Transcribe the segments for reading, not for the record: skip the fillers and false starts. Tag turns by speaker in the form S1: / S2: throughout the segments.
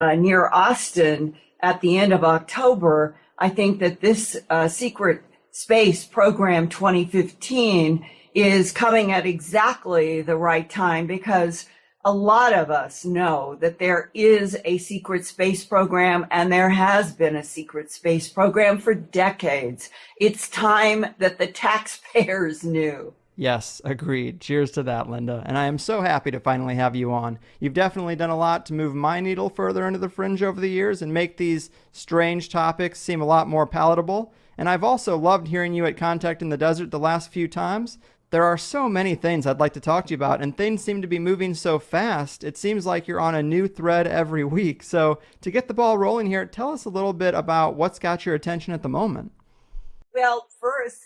S1: near Austin at the end of October, I think that this secret space program 2015 is coming at exactly the right time because a lot of us know that there is a secret space program and there has been a secret space program for decades. It's time that the taxpayers knew.
S2: Yes, agreed. Cheers to that, Linda. And I am so happy to finally have you on. You've definitely done a lot to move my needle further into the fringe over the years and make these strange topics seem a lot more palatable. And I've also loved hearing you at Contact in the Desert the last few times. There are so many things I'd like to talk to you about, and things seem to be moving so fast. It seems like you're on a new thread every week. So to get the ball rolling here, tell us a little bit about what's got your attention at the moment.
S1: Well, first,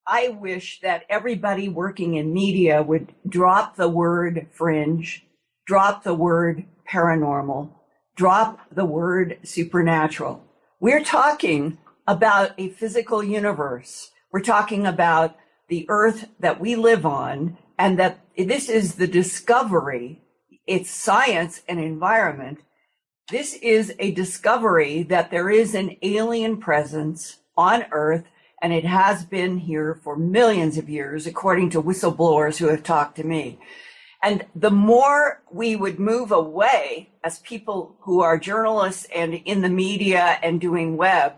S1: I wish that everybody working in media would drop the word fringe, drop the word paranormal, drop the word supernatural. We're talking about a physical universe. We're talking about the earth that we live on, and that this is the discovery. It's science and environment. This is a discovery that there is an alien presence on earth, and it has been here for millions of years, according to whistleblowers who have talked to me. And the more we would move away as people who are journalists and in the media and doing web,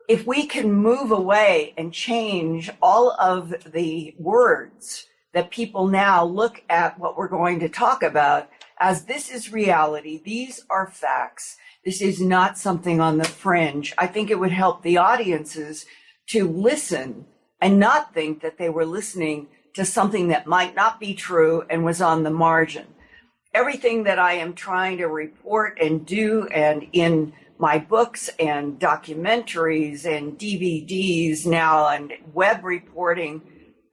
S1: if we can move away and change all of the words that people now look at what we're going to talk about as this is reality, these are facts, this is not something on the fringe, I think it would help the audiences to listen and not think that they were listening to something that might not be true and was on the margin. Everything that I am trying to report and do, and in my books and documentaries and DVDs now and web reporting,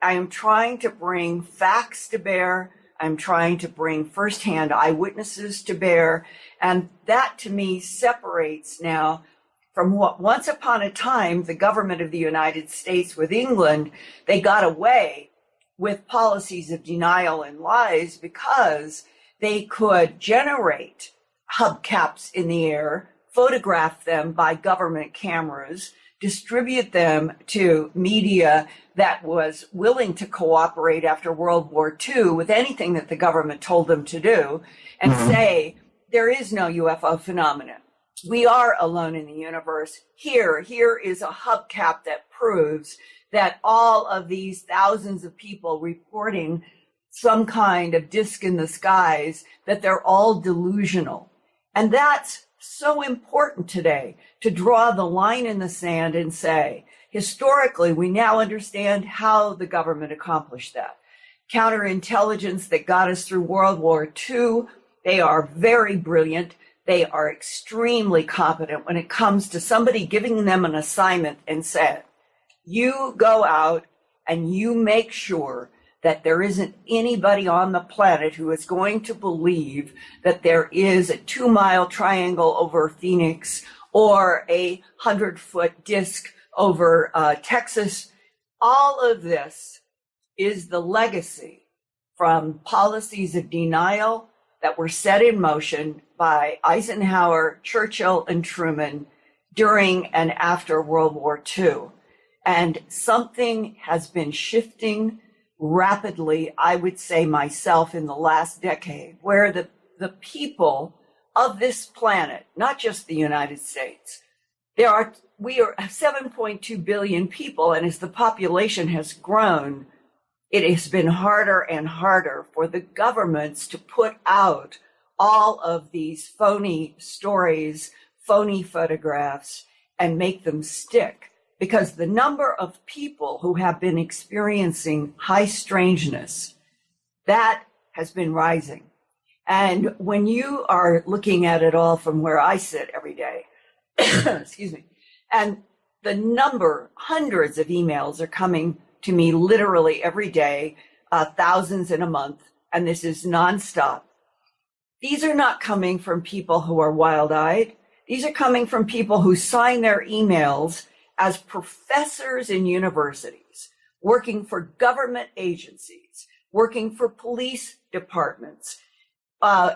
S1: I am trying to bring facts to bear. I'm trying to bring firsthand eyewitnesses to bear. And that to me separates now from what once upon a time, the government of the United States with England, they got away with policies of denial and lies because they could generate hubcaps in the air, photograph them by government cameras, distribute them to media that was willing to cooperate after World War II with anything that the government told them to do, and say, there is no UFO phenomenon. We are alone in the universe. Here is a hubcap that proves that all of these thousands of people reporting some kind of disc in the skies, that they're all delusional. And that's so important today, to draw the line in the sand and say, historically, we now understand how the government accomplished that. Counterintelligence that got us through World War II, they are very brilliant. They are extremely competent when it comes to somebody giving them an assignment and said, you go out and you make sure that there isn't anybody on the planet who is going to believe that there is a 2-mile triangle over Phoenix or a 100-foot disc over Texas. All of this is the legacy from policies of denial that were set in motion by Eisenhower, Churchill, and Truman during and after World War II. And something has been shifting rapidly, I would say myself, in the last decade, where the people of this planet, not just the United States, we are 7.2 billion people, and as the population has grown, it has been harder and harder for the governments to put out all of these phony stories, phony photographs, and make them stick. Because the number of people who have been experiencing high strangeness, that has been rising. And when you are looking at it all from where I sit every day, excuse me, and the number, hundreds of emails are coming to me literally every day, thousands in a month, and this is nonstop. These are not coming from people who are wild-eyed. These are coming from people who sign their emails as professors in universities, working for government agencies, working for police departments,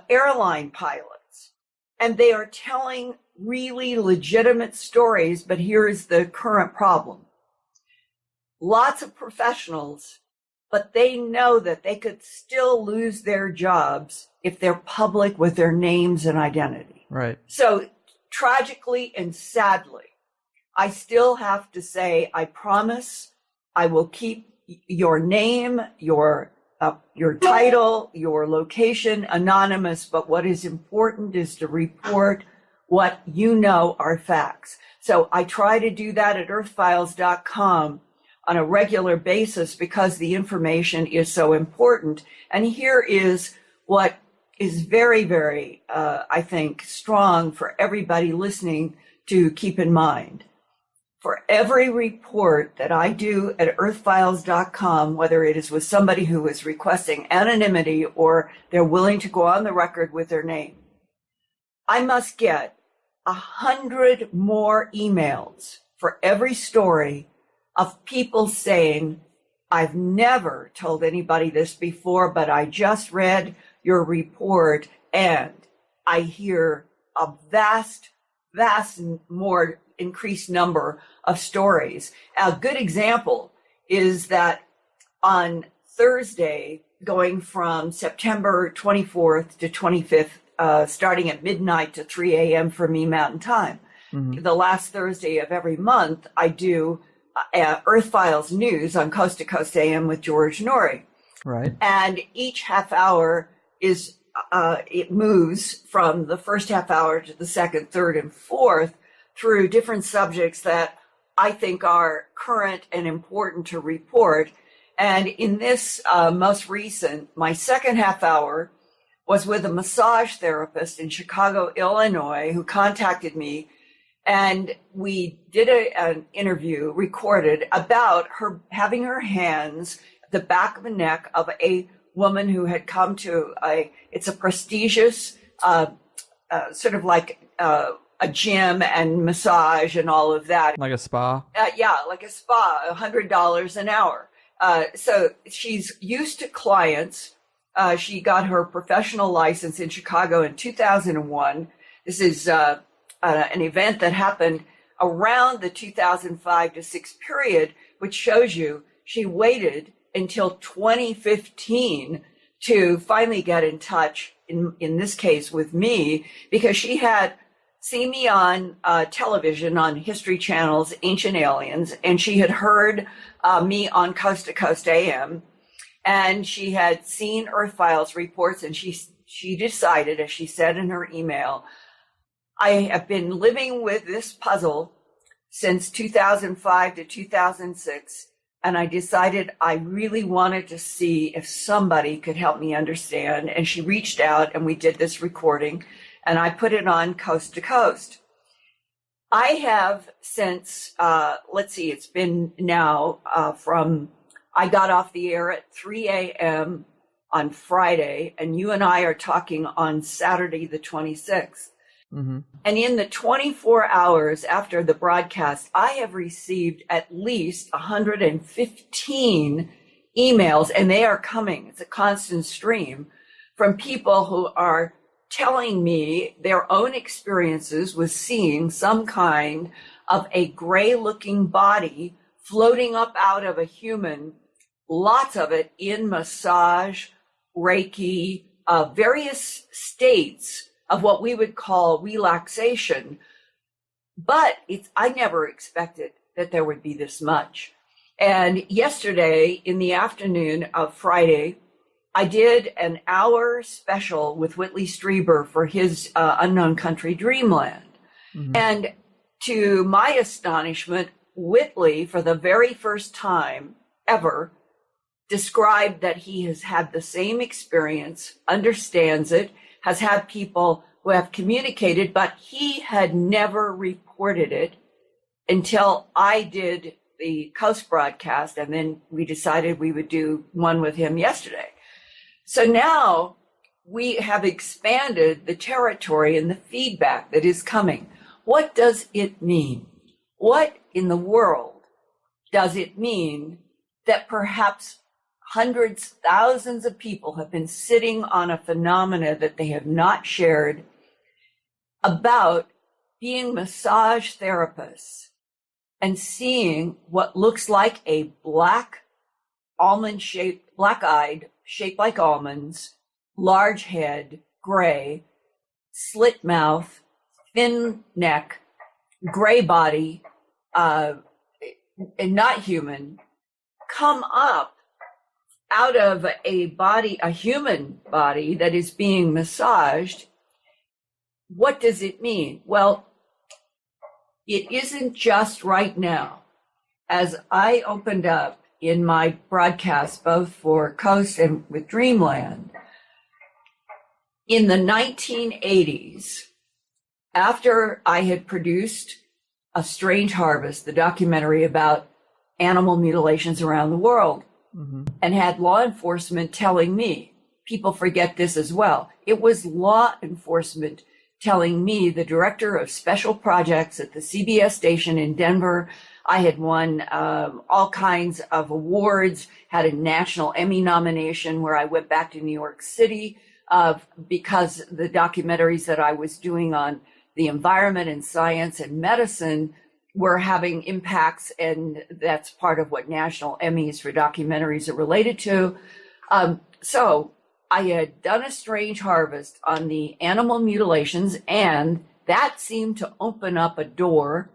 S1: airline pilots, and they are telling really legitimate stories, but here's the current problem. Lots of professionals, but they know that they could still lose their jobs if they're public with their names and identity.
S2: Right.
S1: So tragically and sadly, I still have to say, I promise I will keep your name, your title, your location anonymous, but what is important is to report what you know are facts. So I try to do that at earthfiles.com on a regular basis because the information is so important. And here is what is very, very, I think, strong for everybody listening to keep in mind. For every report that I do at earthfiles.com, whether it is with somebody who is requesting anonymity or they're willing to go on the record with their name, I must get 100 more emails for every story of people saying, I've never told anybody this before, but I just read your report and I hear a vast more increased number of stories. A good example is that on Thursday, going from September 24th to 25th, starting at midnight to 3 a.m. for me Mountain Time, the last Thursday of every month, I do Earth Files News on Coast to Coast AM with George Norrie.
S2: Right.
S1: And each half hour is, it moves from the first half hour to the second, third, and fourth through different subjects that I think are current and important to report. And in this most recent, my second half hour was with a massage therapist in Chicago, Illinois, who contacted me. And we did an interview recorded about her having her hands at the back of the neck of a woman who had come to it's a prestigious, sort of like a gym and massage and all of that.
S2: Like a spa?
S1: Yeah, like a spa, $100 an hour. So she's used to clients. She got her professional license in Chicago in 2001. This is an event that happened around the 2005 to 6 period, which shows you she waited until 2015 to finally get in touch, in this case with me, because she had seen me on television on History Channel's Ancient Aliens, and she had heard me on Coast to Coast AM, and she had seen Earth Files reports, and she decided, as she said in her email, I have been living with this puzzle since 2005 to 2006, and I decided I really wanted to see if somebody could help me understand. And she reached out, and we did this recording, and I put it on Coast to Coast. I have since, it's been now I got off the air at 3 a.m. on Friday, and you and I are talking on Saturday, the 26th. Mm-hmm. And in the 24 hours after the broadcast, I have received at least 115 emails, and they are coming. It's a constant stream from people who are telling me their own experiences with seeing some kind of a gray-looking body floating up out of a human, lots of it in massage, Reiki, various states of what we would call relaxation. But I never expected that there would be this much. And yesterday, in the afternoon of Friday, I did an hour special with Whitley Strieber for his Unknown Country Dreamland. Mm-hmm. And to my astonishment, Whitley, for the very first time ever, described that he has had the same experience, understands it, has had people who have communicated, but he had never reported it until I did the Coast broadcast, and then we decided we would do one with him yesterday. So now we have expanded the territory and the feedback that is coming. What does it mean? What in the world does it mean that perhaps hundreds, thousands of people have been sitting on a phenomena that they have not shared, about being massage therapists and seeing what looks like a black black-eyed, shaped like almonds, large head, gray, slit mouth, thin neck, gray body, and not human, come up out of a human body that is being massaged. What does it mean? Well, it isn't just right now. As I opened up in my broadcast, both for Coast and with Dreamland, in the 1980s, after I had produced A Strange Harvest, the documentary about animal mutilations around the world, and had law enforcement telling me, people forget this as well, it was law enforcement telling me, the director of special projects at the CBS station in Denver, I had won all kinds of awards, had a national Emmy nomination where I went back to New York City because the documentaries that I was doing on the environment and science and medicine were having impacts, and that's part of what national Emmys for documentaries are related to. So I had done A Strange Harvest on the animal mutilations, and that seemed to open up a door,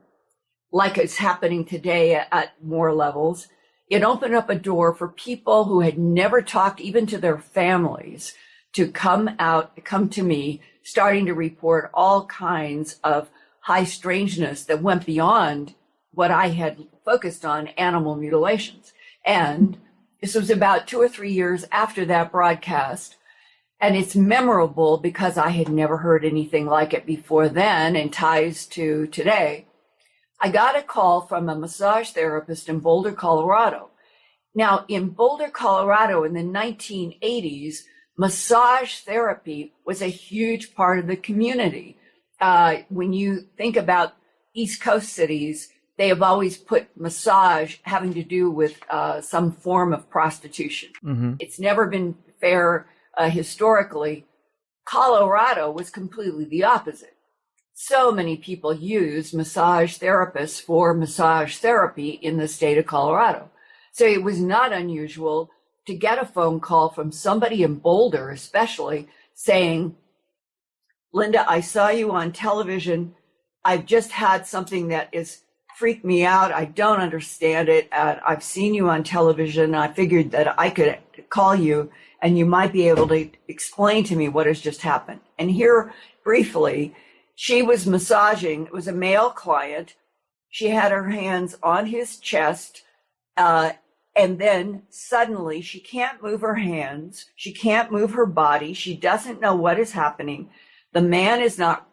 S1: like it's happening today at more levels. It opened up a door for people who had never talked even to their families to come to me, starting to report all kinds of high strangeness that went beyond what I had focused on, animal mutilations. And this was about 2 or 3 years after that broadcast. And it's memorable because I had never heard anything like it before then, and ties to today. I got a call from a massage therapist in Boulder, Colorado. Now, in Boulder, Colorado in the 1980s, massage therapy was a huge part of the community. When you think about East Coast cities, they have always put massage having to do with some form of prostitution. It's never been fair historically. Colorado was completely the opposite. So many people use massage therapists for massage therapy in the state of Colorado. So it was not unusual to get a phone call from somebody in Boulder, especially, saying, Linda, I saw you on television. I've just had something that is freaked me out. I don't understand it. I've seen you on television. I figured that I could call you and you might be able to explain to me what has just happened. And here, briefly, she was massaging. It was a male client. She had her hands on his chest, and then suddenly she can't move her hands. She can't move her body. She doesn't know what is happening. The man is not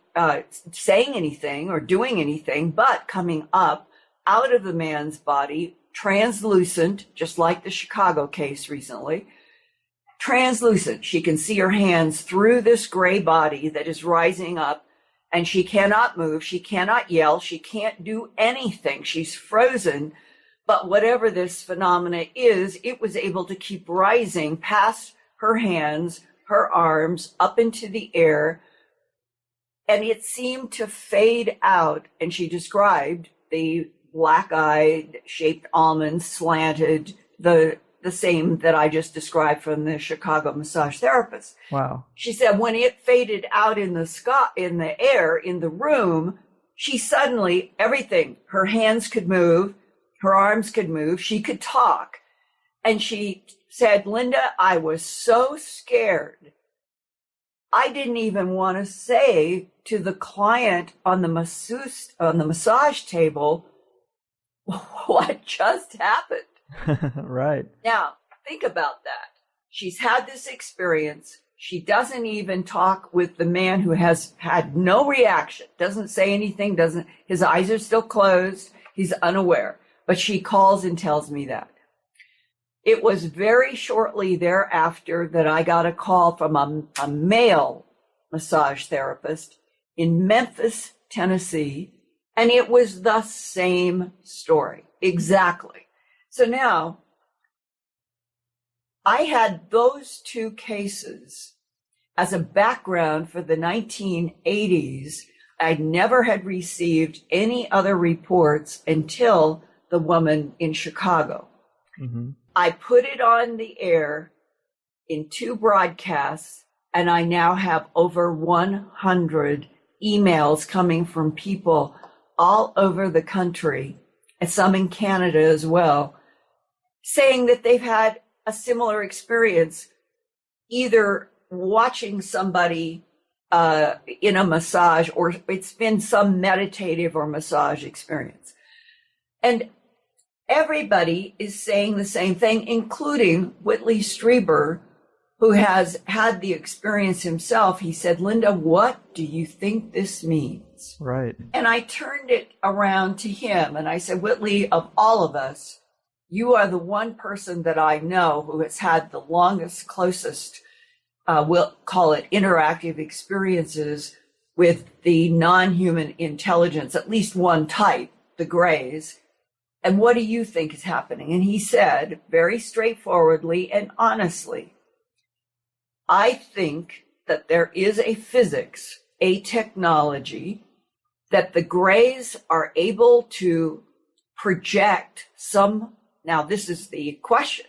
S1: saying anything or doing anything, but coming up out of the man's body, translucent, just like the Chicago case recently, translucent. She can see her hands through this gray body that is rising up, and she cannot move. She cannot yell. She can't do anything. She's frozen. But whatever this phenomena is, it was able to keep rising past her hands, her arms, up into the air, and it seemed to fade out. And she described the black-eyed, shaped almonds, slanted, the same that I just described from the Chicago massage therapist.
S2: Wow.
S1: She said when it faded out in the sky, in the air, in the room, she suddenly, everything, her hands could move, her arms could move, she could talk. And she said, Linda, I was so scared. I didn't even want to say to the client on the massage table what just happened.
S2: Right.
S1: Now, think about that. She's had this experience. She doesn't even talk with the man who has had no reaction, doesn't say anything, his eyes are still closed, he's unaware. But she calls and tells me that. It was very shortly thereafter that I got a call from a male massage therapist in Memphis, Tennessee, and it was the same story, exactly. So now, I had those two cases as a background for the 1980s I never had received any other reports until the woman in Chicago.
S2: Mm-hmm.
S1: I put it on the air in 2 broadcasts, and I now have over 100 emails coming from people all over the country, and some in Canada as well, saying that they've had a similar experience, either watching somebody in a massage, or it's been some meditative or massage experience. And everybody is saying the same thing, including Whitley Strieber, who has had the experience himself. He said, Linda, what do you think this means?
S2: Right.
S1: And I turned it around to him and I said, Whitley, of all of us, you are the one person that I know who has had the longest, closest, we'll call it interactive experiences with the non-human intelligence, at least one type, the Greys. And what do you think is happening? And he said, very straightforwardly and honestly, I think that there is a physics, a technology that the Greys are able to project some. Now, this is the question.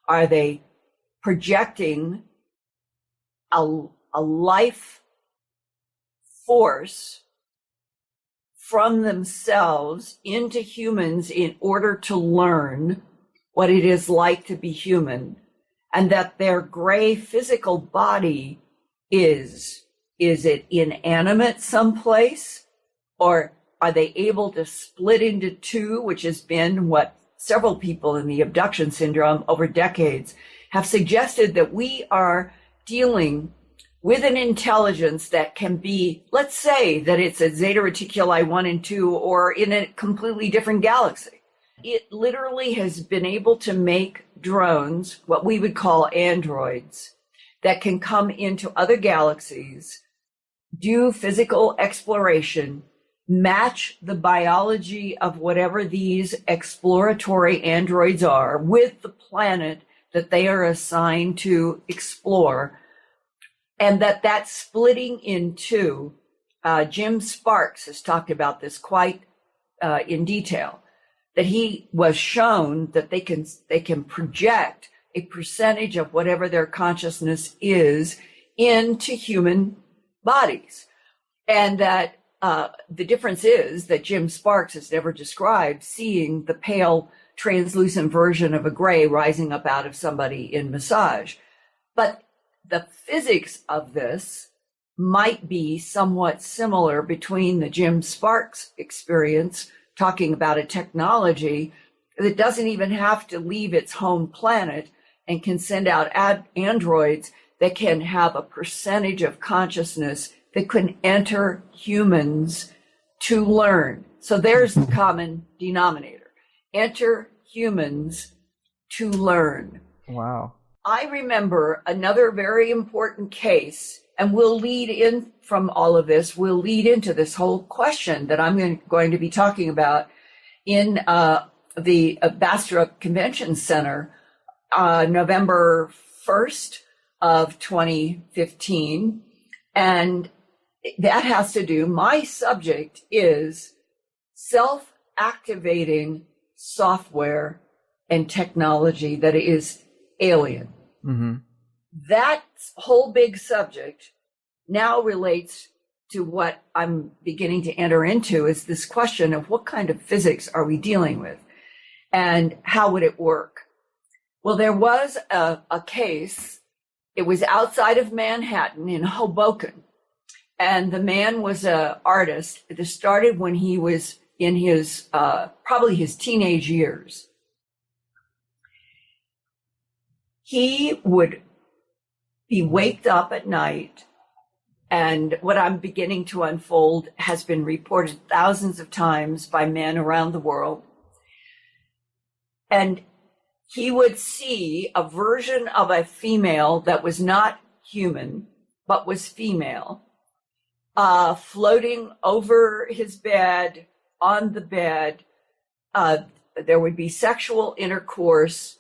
S1: Are they projecting a life force from themselves into humans in order to learn what it is like to be human, and that their Grey physical body is it inanimate someplace, or are they able to split into 2, which has been what several people in the abduction syndrome over decades have suggested, that we are dealing with an intelligence that can be, let's say that it's a Zeta Reticuli 1 and 2, or in a completely different galaxy. It literally has been able to make drones, what we would call androids, that can come into other galaxies, do physical exploration, match the biology of whatever these exploratory androids are with the planet that they are assigned to explore. And that splitting in 2, Jim Sparks has talked about this quite in detail, that he was shown that they can project a percentage of whatever their consciousness is into human bodies. And that the difference is that Jim Sparks has never described seeing the pale, translucent version of a Grey rising up out of somebody in massage. But the physics of this might be somewhat similar between the Jim Sparks experience, talking about a technology that doesn't even have to leave its home planet and can send out androids that can have a percentage of consciousness that can enter humans to learn. So there's the common denominator. Enter humans to learn.
S2: Wow.
S1: I remember another very important case, and we'll lead in from all of this, we'll lead into this whole question that I'm going to be talking about in the Bastrop Convention Center, November 1st of 2015. And that has to do, my subject is self-activating software and technology that is alien.
S2: Mm-hmm.
S1: That whole big subject now relates to what I'm beginning to enter into, is this question of what kind of physics are we dealing with and how would it work? Well, there was a case. It was outside of Manhattan in Hoboken. And the man was an artist. This started when he was in his, probably his teenage years. He would be waked up at night, and what I'm beginning to unfold has been reported thousands of times by men around the world. And he would see a version of a female that was not human, but was female, floating over his bed, on the bed. There would be sexual intercourse,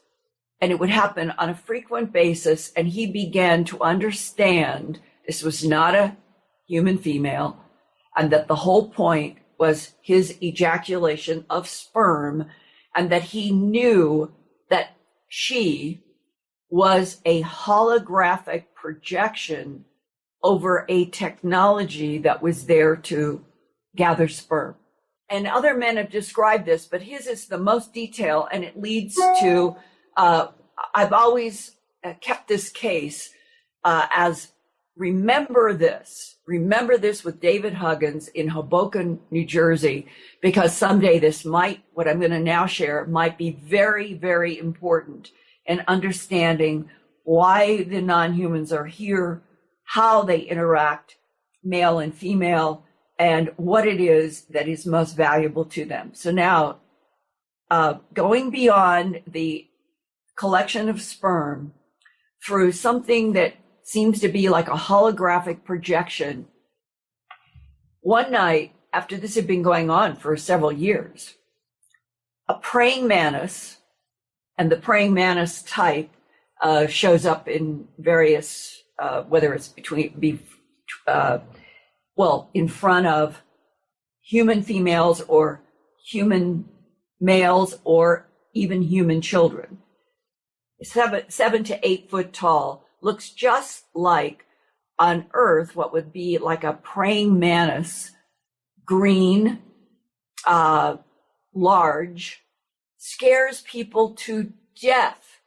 S1: and it would happen on a frequent basis. And he began to understand this was not a human female, and that the whole point was his ejaculation of sperm, and that he knew that she was a holographic projection over a technology that was there to gather sperm. And other men have described this, but his is the most detailed, and it leads to, I've always kept this case as remember this with David Huggins in Hoboken, New Jersey, because someday this might, what I'm going to now share, might be very, very important in understanding why the non-humans are here, how they interact, male and female, and what it is that is most valuable to them. So now, going beyond the collection of sperm through something that seems to be like a holographic projection. One night, after this had been going on for several years, a praying mantis, and the praying mantis type shows up in various, whether it's in front of human females or human males or even human children. 7 to 8 foot tall, looks just like on Earth what would be like a praying mantis, green, large, scares people to death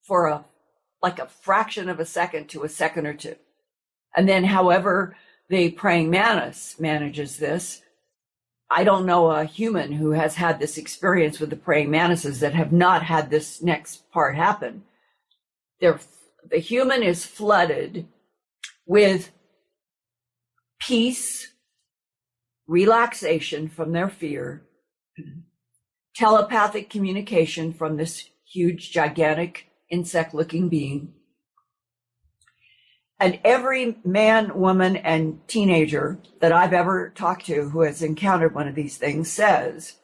S1: for like a fraction of a second to a second or two. And then however the praying mantis manages this, I don't know a human who has had this experience with the praying mantises that have not had this next part happen. The human is flooded with peace, relaxation from their fear, telepathic communication from this huge, gigantic, insect-looking being. And every man, woman, and teenager that I've ever talked to who has encountered one of these things says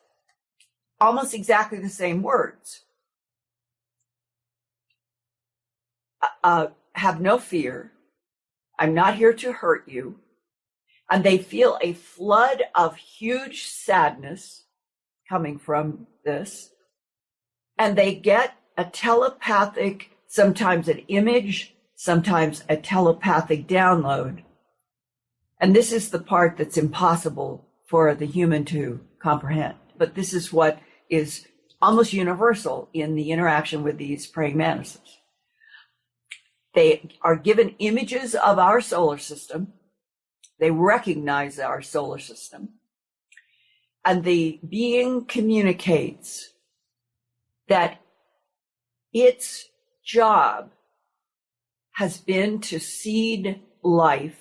S1: almost exactly the same words. Have no fear. I'm not here to hurt you. And they feel a flood of huge sadness coming from this. And they get a telepathic, sometimes an image, sometimes a telepathic download. And this is the part that's impossible for the human to comprehend. But this is what is almost universal in the interaction with these praying mantises. They are given images of our solar system. They recognize our solar system. And the being communicates that its job has been to seed life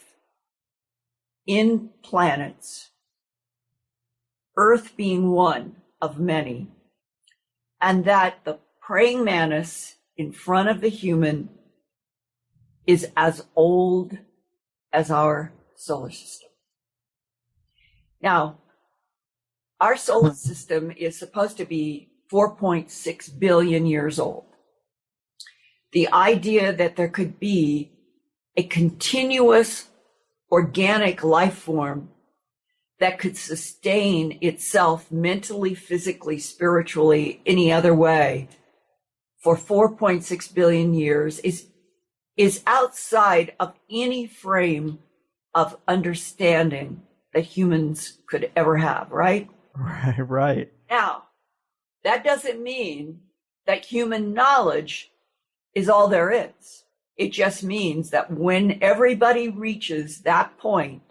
S1: in planets, Earth being one of many, and that the praying mantis in front of the human is as old as our solar system. Now, our solar system is supposed to be 4.6 billion years old. The idea that there could be a continuous organic life form that could sustain itself mentally, physically, spiritually, any other way for 4.6 billion years is outside of any frame of understanding that humans could ever have, right?
S2: Right.
S1: Now, that doesn't mean that human knowledge is all there is. It just means that when everybody reaches that point,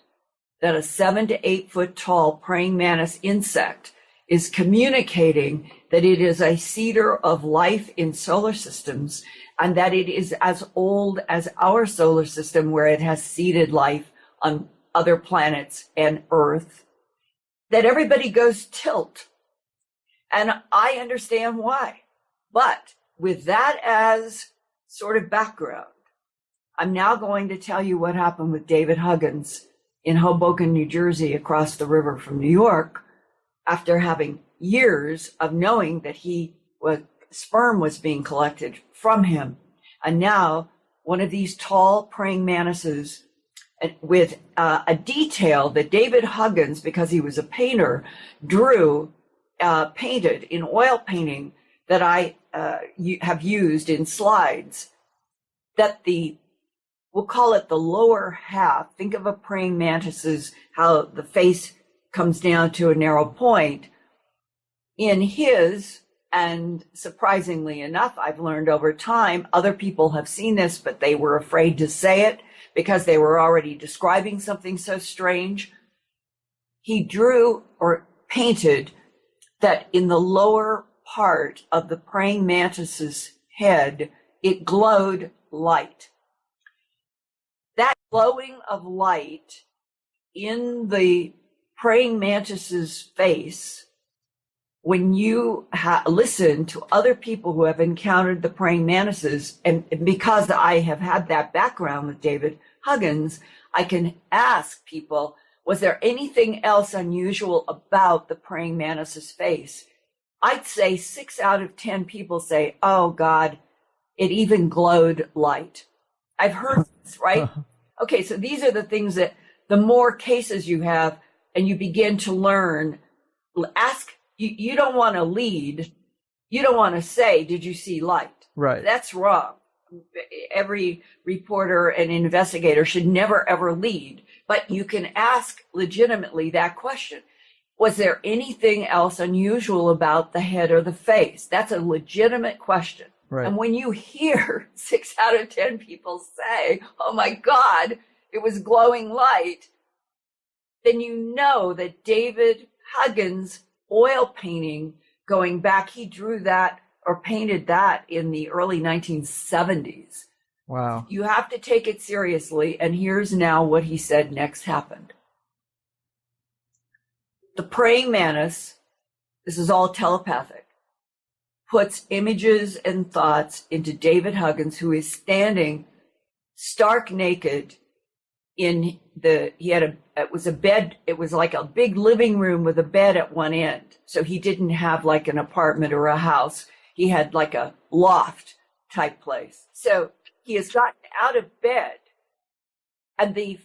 S1: that a 7 to 8 foot tall praying mantis insect is communicating that it is a seeder of life in solar systems, and that it is as old as our solar system, where it has seeded life on other planets and Earth, that everybody goes tilt. And I understand why. But with that as sort of background, I'm now going to tell you what happened with David Huggins in Hoboken, New Jersey, across the river from New York, after having years of knowing that sperm was being collected from him. And now one of these tall praying mantises with a detail that David Huggins, because he was a painter, painted in oil painting that I have used in slides, that we'll call it the lower half. Think of a praying mantis's, how the face comes down to a narrow point. In his, and surprisingly enough, I've learned over time, other people have seen this, but they were afraid to say it because they were already describing something so strange. He drew or painted that in the lower part of the praying mantis's head, it glowed light. That glowing of light in the praying mantis's face, when you listen to other people who have encountered the praying mantises, and because I have had that background with David Huggins, I can ask people, was there anything else unusual about the praying mantis's face? I'd say 6 out of 10 people say, oh God, it even glowed light. I've heard this, right? Okay, so these are the things that the more cases you have and you begin to learn, ask. You don't want to lead. You don't want to say, did you see light?
S2: Right.
S1: That's wrong. Every reporter and investigator should never, ever lead. But you can ask legitimately that question. Was there anything else unusual about the head or the face? That's a legitimate question.
S2: Right.
S1: And when you hear 6 out of 10 people say, oh my God, it was glowing light, then you know that David Huggins' oil painting going back, he drew that or painted that in the early 1970s.
S2: Wow.
S1: You have to take it seriously. And here's now what he said next happened. The praying mantis, this is all telepathic, puts images and thoughts into David Huggins, who is standing stark naked it was a bed. It was like a big living room with a bed at one end. So he didn't have like an apartment or a house. He had like a loft type place. So he has gotten out of bed, and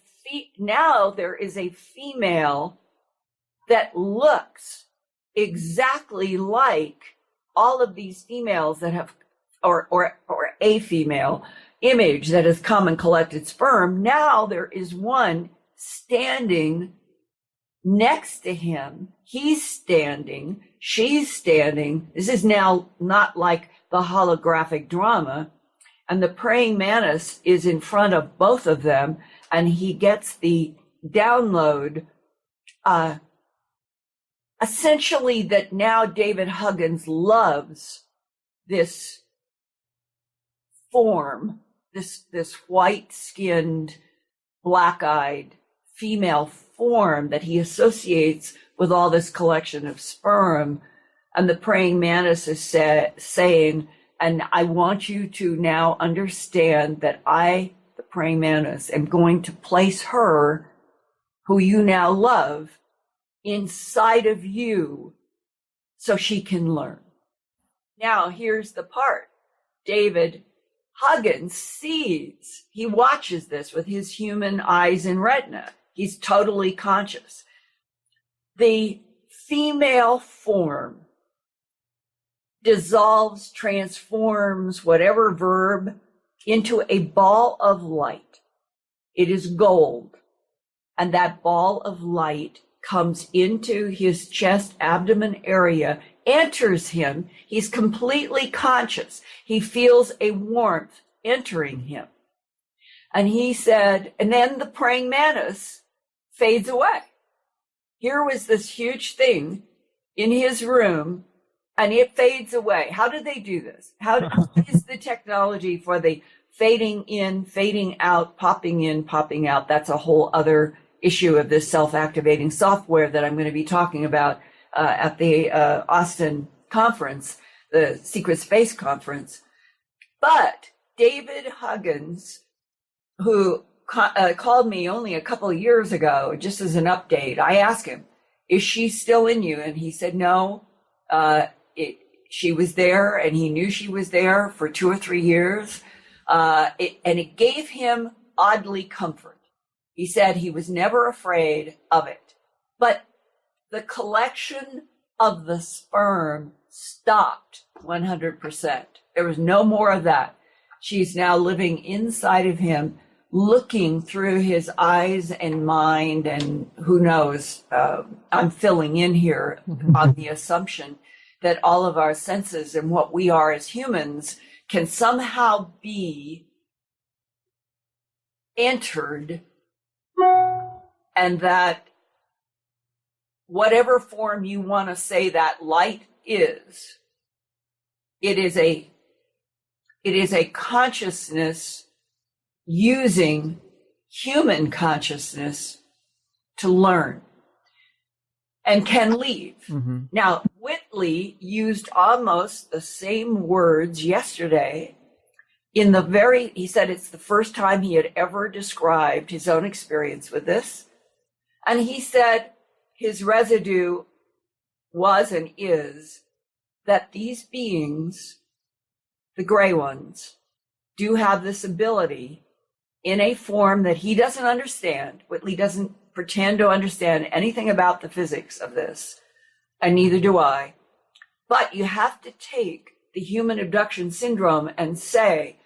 S1: now there is a female that looks exactly like all of these females that have, or a female image that has come and collected sperm. Now there is one standing next to him. He's standing, she's standing. This is now not like the holographic drama. And the praying mantis is in front of both of them, and he gets the download, essentially that now David Huggins loves this form, this white-skinned, black-eyed female form that he associates with all this collection of sperm. And the praying mantis is saying, and I want you to now understand that I, the praying mantis, am going to place her, who you now love, inside of you so she can learn. Now, here's the part. David Huggins sees, he watches this with his human eyes and retina. He's totally conscious. The female form dissolves, transforms, whatever verb, into a ball of light. It is gold. And that ball of light comes into his chest, abdomen area, enters him. He's completely conscious. He feels a warmth entering him. And he said, and then the praying mantis fades away. Here was this huge thing in his room, and it fades away. How did they do this? How is the technology for the fading in, fading out, popping in, popping out? That's a whole other issue of this self-activating software that I'm going to be talking about at the Austin conference, the Secret Space conference. But David Huggins, who called me only a couple of years ago, just as an update, I asked him, is she still in you? And he said, no, she was there, and he knew she was there for 2 or 3 years. And it gave him oddly comfort. He said he was never afraid of it. But the collection of the sperm stopped 100%. There was no more of that. She's now living inside of him, looking through his eyes and mind, and who knows, I'm filling in here on the assumption that all of our senses and what we are as humans can somehow be entered, and that whatever form you want to say that light is, it is a consciousness using human consciousness to learn and can leave. Mm-hmm. Now, Whitley used almost the same words yesterday he said it's the first time he had ever described his own experience with this. And he said his residue was and is that these beings, the gray ones, do have this ability in a form that he doesn't understand. Whitley doesn't pretend to understand anything about the physics of this, and neither do I. But you have to take the human abduction syndrome and say,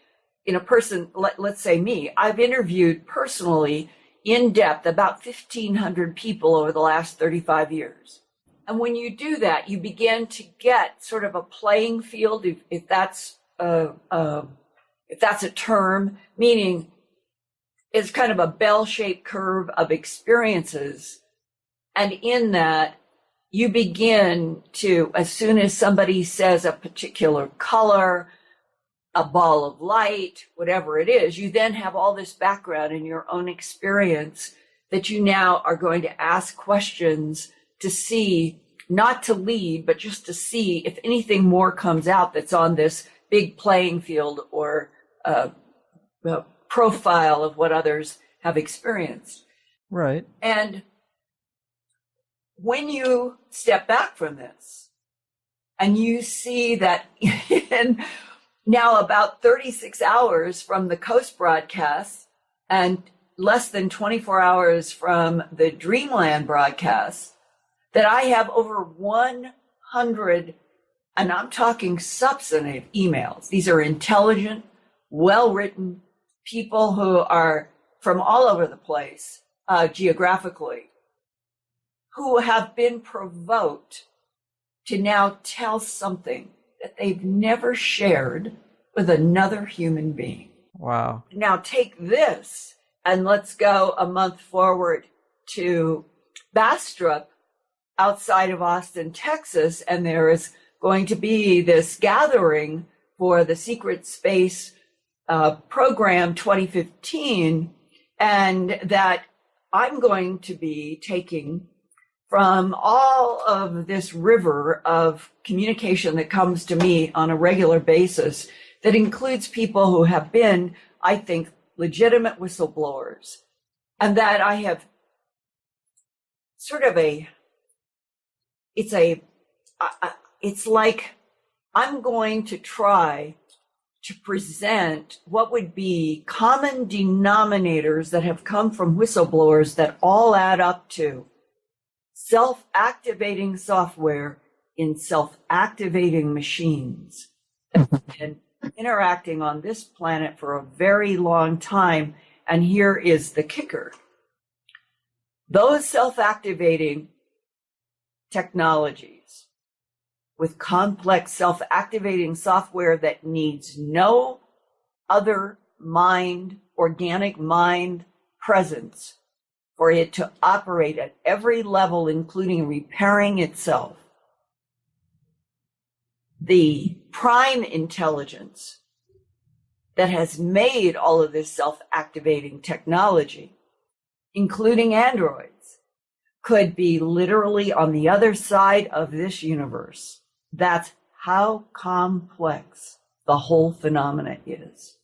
S1: in a person, let's say me, I've interviewed personally in depth about 1,500 people over the last 35 years. And when you do that, you begin to get sort of a playing field, if that's a term, meaning it's kind of a bell-shaped curve of experiences. And in that, you begin to, as soon as somebody says a particular color, a ball of light, whatever it is, you then have all this background in your own experience that you now are going to ask questions to see, not to lead, but just to see if anything more comes out that's on this big playing field or profile of what others have experienced.
S2: Right.
S1: And when you step back from this and you see that in now about 36 hours from the Coast broadcast and less than 24 hours from the Dreamland broadcast, that I have over 100, and I'm talking substantive emails. These are intelligent, well-written people who are from all over the place geographically, who have been provoked to now tell something that they've never shared with another human being.
S2: Wow.
S1: Now take this and let's go a month forward to Bastrop outside of Austin, Texas, and there is going to be this gathering for the Secret Space Program 2015, and that I'm going to be taking from all of this river of communication that comes to me on a regular basis, that includes people who have been, I think, legitimate whistleblowers, and that I have sort of it's like I'm going to try to present what would be common denominators that have come from whistleblowers that all add up to self-activating software in self-activating machines and interacting on this planet for a very long time. And here is the kicker. Those self-activating technologies with complex self-activating software that needs no other mind, organic mind presence for it to operate at every level, including repairing itself. The prime intelligence that has made all of this self-activating technology, including androids, could be literally on the other side of this universe. That's how complex the whole phenomena is.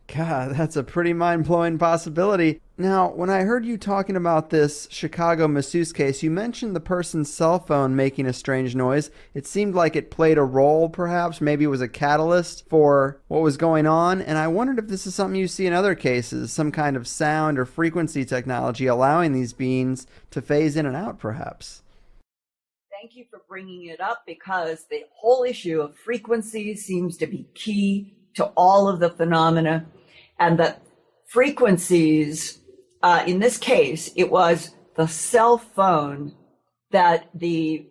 S2: God, that's a pretty mind-blowing possibility. Now, when I heard you talking about this Chicago masseuse case, you mentioned the person's cell phone making a strange noise. It seemed like it played a role, perhaps. Maybe it was a catalyst for what was going on. And I wondered if this is something you see in other cases, some kind of sound or frequency technology allowing these beings to phase in and out, perhaps.
S1: Thank you for bringing it up, because the whole issue of frequency seems to be key to all of the phenomena. And the frequencies, in this case, it was the cell phone that the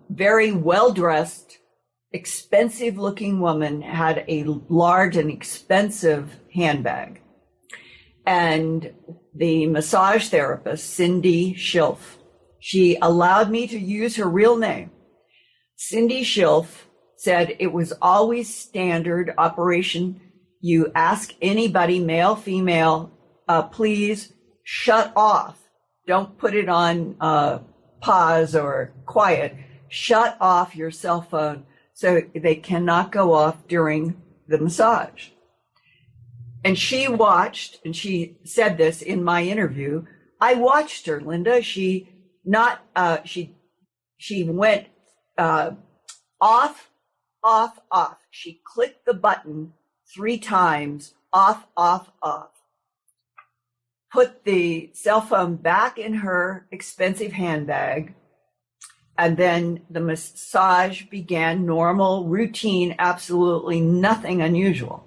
S1: very well-dressed, expensive-looking woman had a large and expensive handbag. And the massage therapist, Cindy Schilf, she allowed me to use her real name. Cindy Schilf said it was always standard operation. You ask anybody, male, female, please shut off. Don't put it on pause or quiet. Shut off your cell phone so they cannot go off during the massage. And she watched, and she said this in my interview. I watched her, Linda. She went off, off, off. She clicked the button 3 times, off, off, off. Put the cell phone back in her expensive handbag, and then the massage began, normal, routine, absolutely nothing unusual.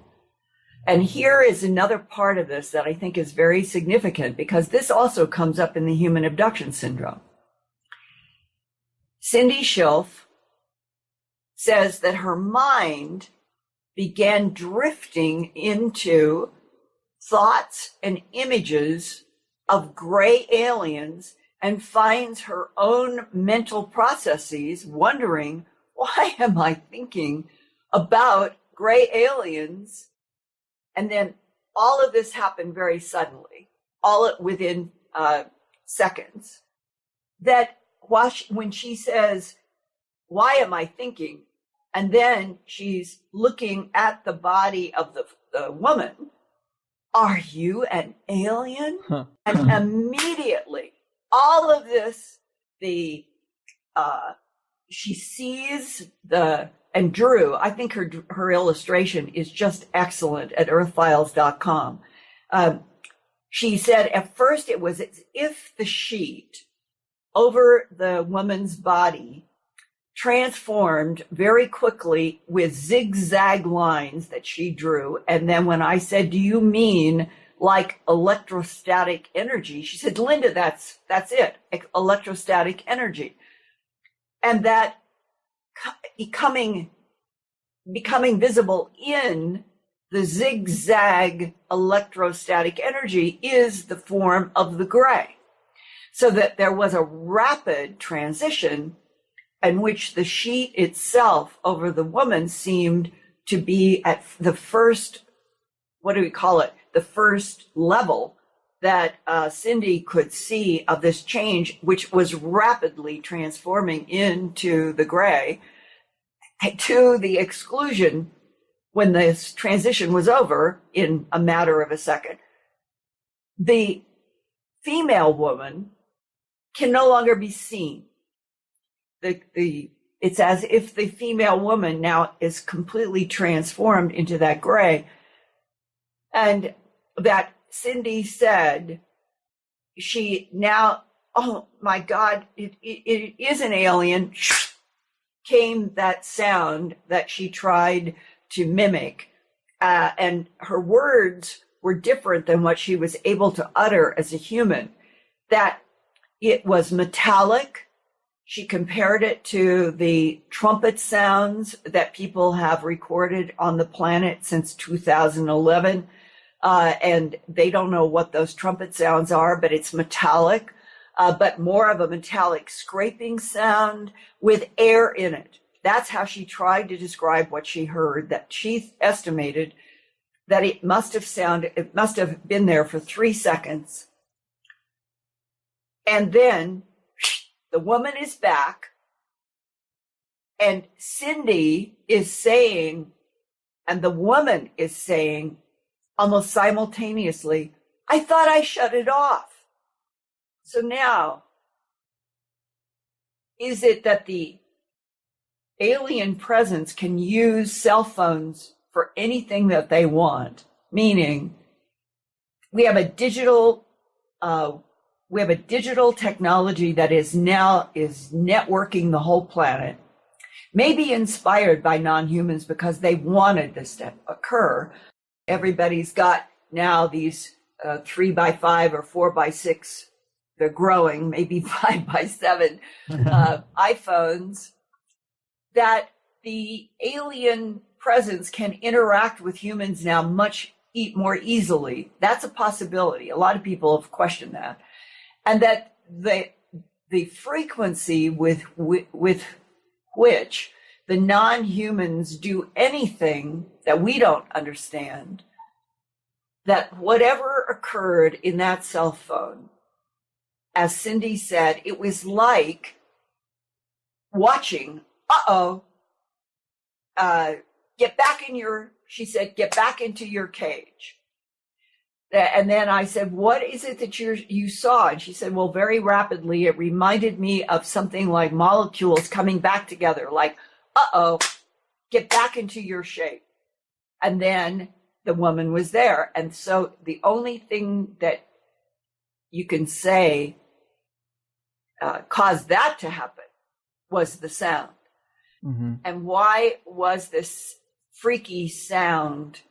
S1: And here is another part of this that I think is very significant, because this also comes up in the human abduction syndrome. Cindy Schilf says that her mind began drifting into thoughts and images of gray aliens, and finds her own mental processes wondering, why am I thinking about gray aliens? And then all of this happened very suddenly, all within seconds. That when she says, why am I thinking? And then she's looking at the body of the woman. Are you an alien? And immediately, all of this, she sees and Drew, I think her illustration is just excellent at earthfiles.com. She said at first it was as if the sheet over the woman's body transformed very quickly with zigzag lines that she drew. And then when I said, do you mean like electrostatic energy? She said, Linda, that's it, electrostatic energy. And that becoming visible in the zigzag electrostatic energy is the form of the gray. So that there was a rapid transition in which the sheet itself over the woman seemed to be at the first, what do we call it? The first level that Cindy could see of this change, which was rapidly transforming into the gray, to the exclusion when this transition was over in a matter of a second. The female woman can no longer be seen. It's as if the female woman now is completely transformed into that gray. And that Cindy said, she now, oh my God, it is an alien, came that sound that she tried to mimic. And her words were different than what she was able to utter as a human. That it was metallic. She compared it to the trumpet sounds that people have recorded on the planet since 2011. And they don't know what those trumpet sounds are, but it's metallic, but more of a metallic scraping sound with air in it. That's how she tried to describe what she heard, that she estimated that it must have been there for 3 seconds. And then the woman is back, and Cindy is saying, and the woman is saying almost simultaneously, I thought I shut it off. So now, is it that the alien presence can use cell phones for anything that they want? Meaning, we have a digital technology that is networking the whole planet, maybe inspired by non-humans because they wanted this to occur. Everybody's got now these 3x5 or 4x6, they're growing, maybe 5x7 iPhones, that the alien presence can interact with humans now much more easily. That's a possibility. A lot of people have questioned that. And that the frequency with which the non-humans do anything that we don't understand, that whatever occurred in that cell phone, as Cindy said, it was like watching, get back into your cage. And then I said, what is it that you saw? And she said, well, very rapidly, it reminded me of something like molecules coming back together, like, get back into your shape. And then the woman was there. And so the only thing that you can say caused that to happen was the sound. Mm-hmm. And why was this freaky sound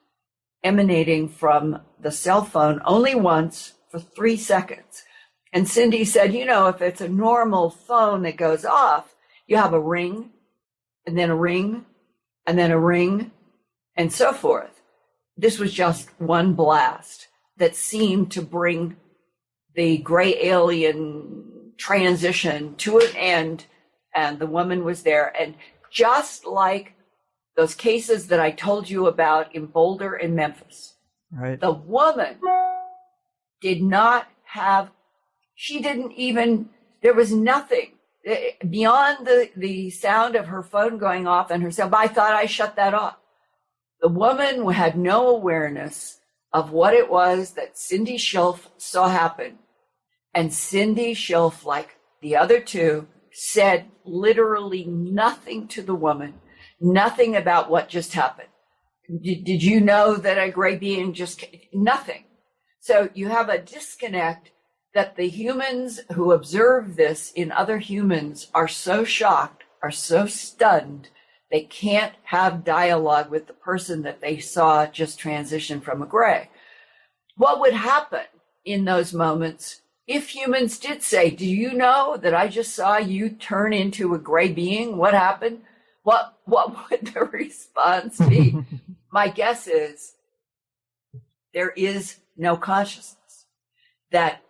S1: emanating from the cell phone only once for 3 seconds? And Cindy said, if it's a normal phone that goes off, you have a ring, and then a ring, and then a ring, and so forth. This was just one blast that seemed to bring the gray alien transition to an end, and the woman was there. And just like those cases that I told you about in Boulder and Memphis, right, the woman did not have, there was nothing beyond the sound of her phone going off and herself. I thought I shut that off. The woman had no awareness of what it was that Cindy Schilf saw happen. And Cindy Schilf, like the other two, said literally nothing to the woman, nothing about what just happened. Did you know that a gray being nothing? So you have a disconnect that the humans who observe this in other humans are so shocked, are so stunned, they can't have dialogue with the person that they saw just transition from a gray. What would happen in those moments if humans did say, do you know that I just saw you turn into a gray being? What happened? What would the response be? My guess is there is no consciousness. That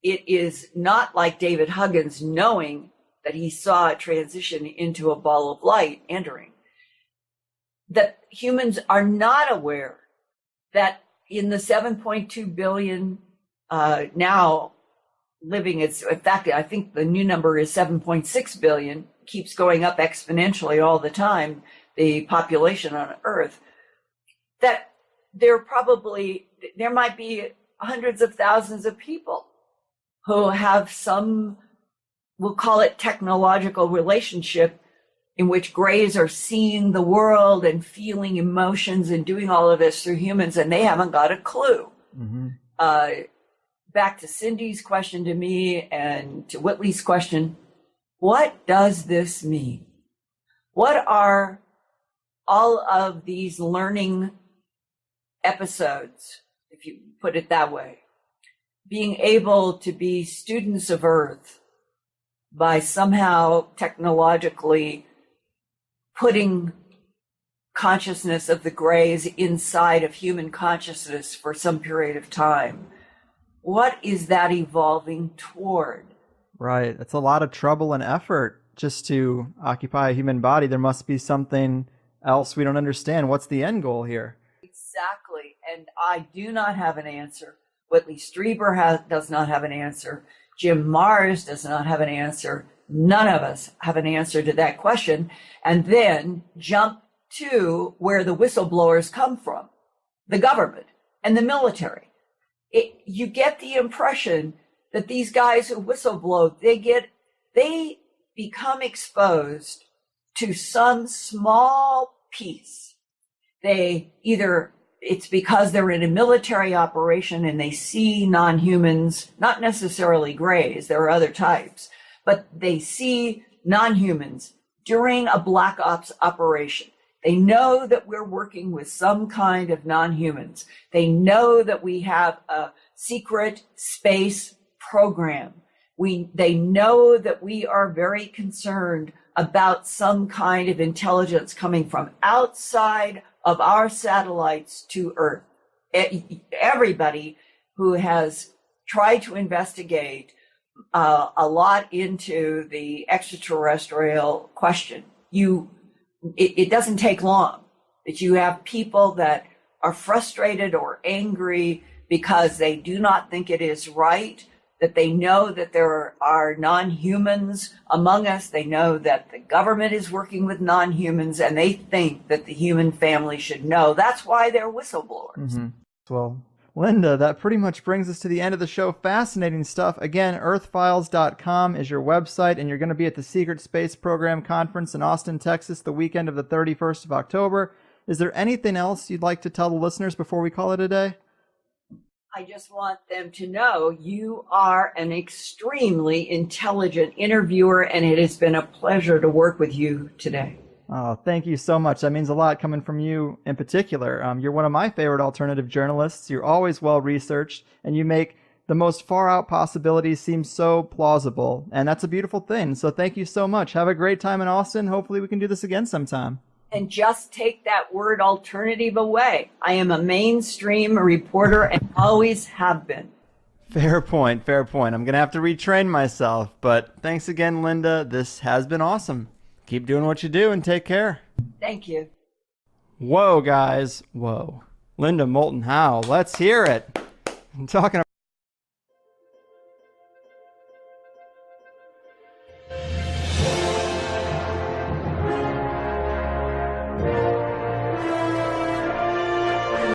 S1: it is not like David Huggins knowing that he saw a transition into a ball of light entering. That humans are not aware that in the 7.2 billion now living, in fact, I think the new number is 7.6 billion, keeps going up exponentially all the time, the population on Earth, that there might be hundreds of thousands of people who have some, we'll call it technological relationship, in which grays are seeing the world and feeling emotions and doing all of this through humans, and they haven't got a clue. Mm-hmm. Back to Cindy's question to me and to Whitley's question, what does this mean? What are all of these learning episodes, if you put it that way, being able to be students of Earth by somehow technologically putting consciousness of the grays inside of human consciousness for some period of time? What is that evolving toward?
S2: Right. It's a lot of trouble and effort just to occupy a human body. There must be something else we don't understand. What's the end goal here?
S1: Exactly. And I do not have an answer. Whitley Strieber does not have an answer. Jim Marrs does not have an answer. None of us have an answer to that question. And then jump to where the whistleblowers come from, the government and the military. you get the impression that these guys who whistleblow, they become exposed to some small piece. It's because they're in a military operation and they see non-humans, not necessarily grays, there are other types, but they see non-humans during a black ops operation. They know that we're working with some kind of non-humans. They know that we have a secret space program. They know that we are very concerned about some kind of intelligence coming from outside of our satellites to Earth. Everybody who has tried to investigate a lot into the extraterrestrial question, it doesn't take long that you have people that are frustrated or angry because they do not think it is right, that they know that there are non-humans among us. They know that the government is working with non-humans, and they think that the human family should know. That's why they're whistleblowers.
S2: Mm-hmm. Well, Linda, that pretty much brings us to the end of the show. Fascinating stuff. Again, earthfiles.com is your website, and you're going to be at the Secret Space Program Conference in Austin, Texas, the weekend of the 31st of October. Is there anything else you'd like to tell the listeners before we call it a day?
S1: I just want them to know you are an extremely intelligent interviewer, and it has been a pleasure to work with you today.
S2: Oh, thank you so much. That means a lot coming from you in particular. You're one of my favorite alternative journalists. You're always well-researched, and you make the most far-out possibilities seem so plausible, and that's a beautiful thing. So thank you so much. Have a great time in Austin. Hopefully we can do this again sometime.
S1: And just take that word alternative away. I am a mainstream reporter and always have been.
S2: Fair point, fair point. I'm going to have to retrain myself, but thanks again, Linda. This has been awesome. Keep doing what you do and take care.
S1: Thank you.
S2: Whoa, guys. Whoa. Linda Moulton Howe. Let's hear it. I'm talking